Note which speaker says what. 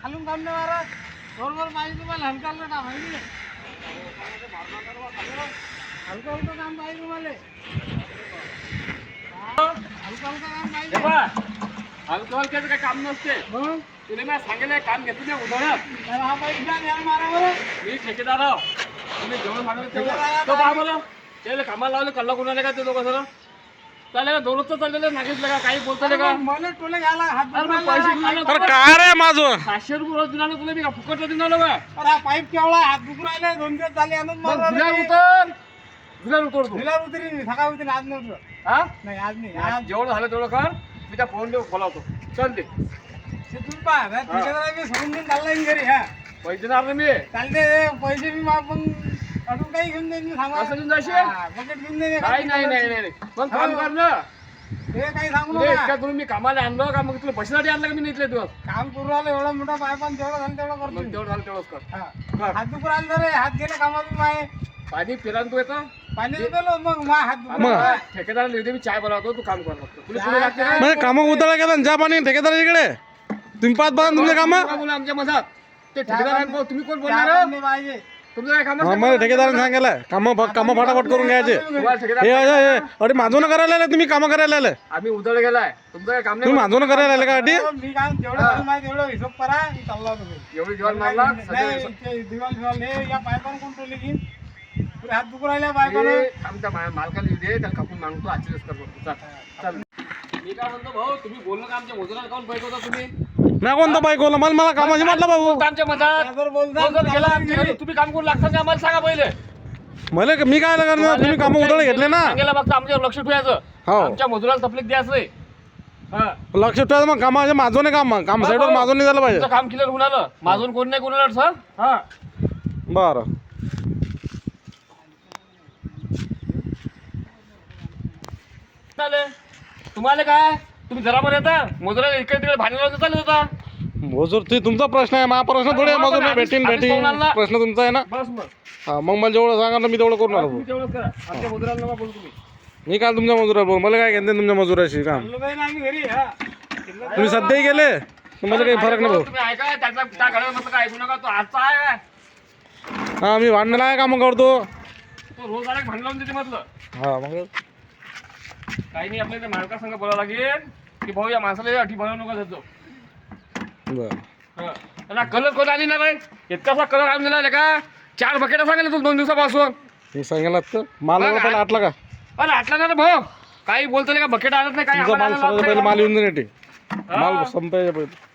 Speaker 1: खालून काम नाही मारत बरोबर पाहिजे तुम्हाला हलका हलका काम आहे की हलका हलका काम पाहिजे तुम्हाला हलका हलका काम पाहिजे
Speaker 2: हलकं हलक्याचं काही काम नसते
Speaker 1: मग
Speaker 2: तुला मी सांगितलं काम घेतलं नाही उदाहरणार्थ
Speaker 1: हा पाहिजे द्या मारा बरं
Speaker 2: मी ठेकेदार आहो तुम्ही जेवढं सांगितलं तेवढं तो पहा बरं त्याला कामाला लावले कल्ला कोणाला का ते लोक सर चालेल का दोनच चाललेलं सांगितलं का काही बोलतले का
Speaker 1: मला टोले घ्यायला हात
Speaker 2: अरे मग पैसे देऊन आलो
Speaker 3: अरे काय रे माझं
Speaker 2: 500 रुपये रोज देऊन आलो तुला मी का फुकटला देऊन आलो का
Speaker 1: अरे हा पाईप केवढा हात दुखू राहिले 2 दिवस झाले आणून
Speaker 2: मग
Speaker 1: मारला
Speaker 2: जुलार उतर तू
Speaker 1: हिला उतरी सकाळ उतरी आज नव्हतं
Speaker 2: हा
Speaker 1: नाही आज नाही आज
Speaker 2: जेवढं झालं तेवढं कर मी त्या फोन बोलावतो चल ते
Speaker 1: तुम्ही पहा ठेकेदार मी सोडून देऊन चालला घरी हा
Speaker 2: पैसे देणार नाही मी
Speaker 1: चालते पैसे मी मग अजून काही घेऊन देईन मी सांगा
Speaker 2: कसं घेऊन जाशील?
Speaker 1: बकेट घेऊन देईन
Speaker 2: नाही मग काम कर ना
Speaker 1: हे काही सांगू
Speaker 2: तुला
Speaker 1: नका
Speaker 2: इतक्या करून मी कामाला आणलो का मग तुला पैशासाठी आणलं का मी इथले दिवस
Speaker 1: काम करू राहिलं एवढा मोठा पाय पण तेवढं झालं तेवढं करतो
Speaker 2: मग
Speaker 1: मी.
Speaker 2: तेवढं झालं तेवढंच कर
Speaker 1: हा. हात दुखू राहिलं रे हात गेले कामातून माय
Speaker 2: पाणी पिला तू येतं
Speaker 1: पाणी दिलं मग मा हात दुखू
Speaker 3: मग.
Speaker 1: राहिला.
Speaker 2: ठेकेदाराला लिहू दे मी चाय बनवतो तू काम कर फक्त तुला पुढे लागते ना?
Speaker 3: म्हणजे कामं उतरला गेला ज्या पाणी ठेकेदाराकडे तुम्ही पाच बघा तुमचे कामं
Speaker 2: तुला बोला आमच्या मधात ते ठेकेदार आहे, तुम्ही कोण
Speaker 1: चहा
Speaker 2: बोलणार
Speaker 1: पण नाही पाहिजे
Speaker 2: तुमचं काय काम
Speaker 3: हा मला ठेकेदाराने सांगितलं कामं फटाफट करून घ्यायचे अरे माझून करायला आले तुम्ही कामं करायला आले
Speaker 2: आम्ही उदळ गेलाय तुमचं काय काम
Speaker 3: तुम्ही
Speaker 2: नाही
Speaker 3: माझून करायला आले का अटी
Speaker 1: मी काय तेवढं झालं माहिती तेवढं हिशोब करा मी चालला तुम्ही
Speaker 2: एवढी जेवण मारला
Speaker 1: दिवाल फिवाल हे या पायपानं कोण टोले घेईन पुरे हात दुखू राहिल्या पायपानं
Speaker 2: आमच्या मालकाला लिहू दे त्याला कापून मागतो आजचीच कर चल मी काय म्हणतो भाऊ तुम्ही बोललो का आमच्या मजुराला काऊन पैसे होता तुम्ही
Speaker 3: नाही कोणता बायकोला मला कामाशी म्हटलं भाऊ
Speaker 2: आमच्या मधात
Speaker 1: जर बोलता
Speaker 2: मजूर गेला आमच्या घरी. तुम्ही काम करू लागता का आम्हाला सांगा पहिले
Speaker 3: मला मी काय करणार तुम्ही कामं उतरले घेतले ना
Speaker 2: सांगायला बघता आमच्यावर लक्ष ठेवायचं
Speaker 3: हो
Speaker 2: आमच्या मजुराला तपलीक द्यायचं नाही हा
Speaker 3: लक्ष ठेवा मग कामा माझं नाही काम साईडवर माझं नाही झालं पाहिजे
Speaker 2: तुमचं काम क्लिअर होऊन आलं माझून कोण नाही कोण सर हा
Speaker 3: बरं
Speaker 2: चालेल तुम्हाला काय तुम्ही जरा बरं येता मजुराला इकडे तिकडे भांडण चालत होता
Speaker 3: मजूर ते तुमचा प्रश्न आहे माझा प्रश्न थोडे आहे, मजूर नाही भेटीन प्रश्न तुमचा आहे ना
Speaker 2: बस मग
Speaker 3: हा मग मला जेवढं सांगा ना मी तेवढं करून आलो
Speaker 2: तुम्ही तेवढंच करा आमच्या मजुराला नका बोलू तुम्ही
Speaker 3: मी काल तुमच्या मजुरावर बोल मला काय घेते तुमच्या मजुराशी काम
Speaker 1: चाललो पाहिजे ना आम्ही घरी हा
Speaker 3: तुम्ही सध्याही गेले तुम्हाला काही फरक नाही भाऊ
Speaker 2: तुम्ही ऐका त्याचा त्या घराला म्हटलं काय ऐकू नका तो आजचा आहे
Speaker 3: हा मी भांडणाला आहे कामं करतो
Speaker 2: तो रोज आला भांडण लावून देते म्हटलं
Speaker 3: हा मग
Speaker 2: काही नाही आपल्या मालका संग बोलावं लागेल की भाऊ या माणसाला अटी बनवू नका त्याचं
Speaker 3: बरं
Speaker 2: त्यांना कलर कोण आली ना बाई इतकासा कलर आणून दिला का 4 बकेटा सांगितलं तुला 2 दिवसापासून
Speaker 3: मी सांगायला तर माल पहिला आटला का
Speaker 2: अरे आटला ना रे भाऊ काही बोलतो का बकेट आणत नाही काही
Speaker 3: तुमचा माल
Speaker 2: आम्हाला
Speaker 3: सर्वात
Speaker 2: लाभ
Speaker 3: पहिले
Speaker 2: नाही.
Speaker 3: माल येऊन दे नेटे माल संपायच्या पहिले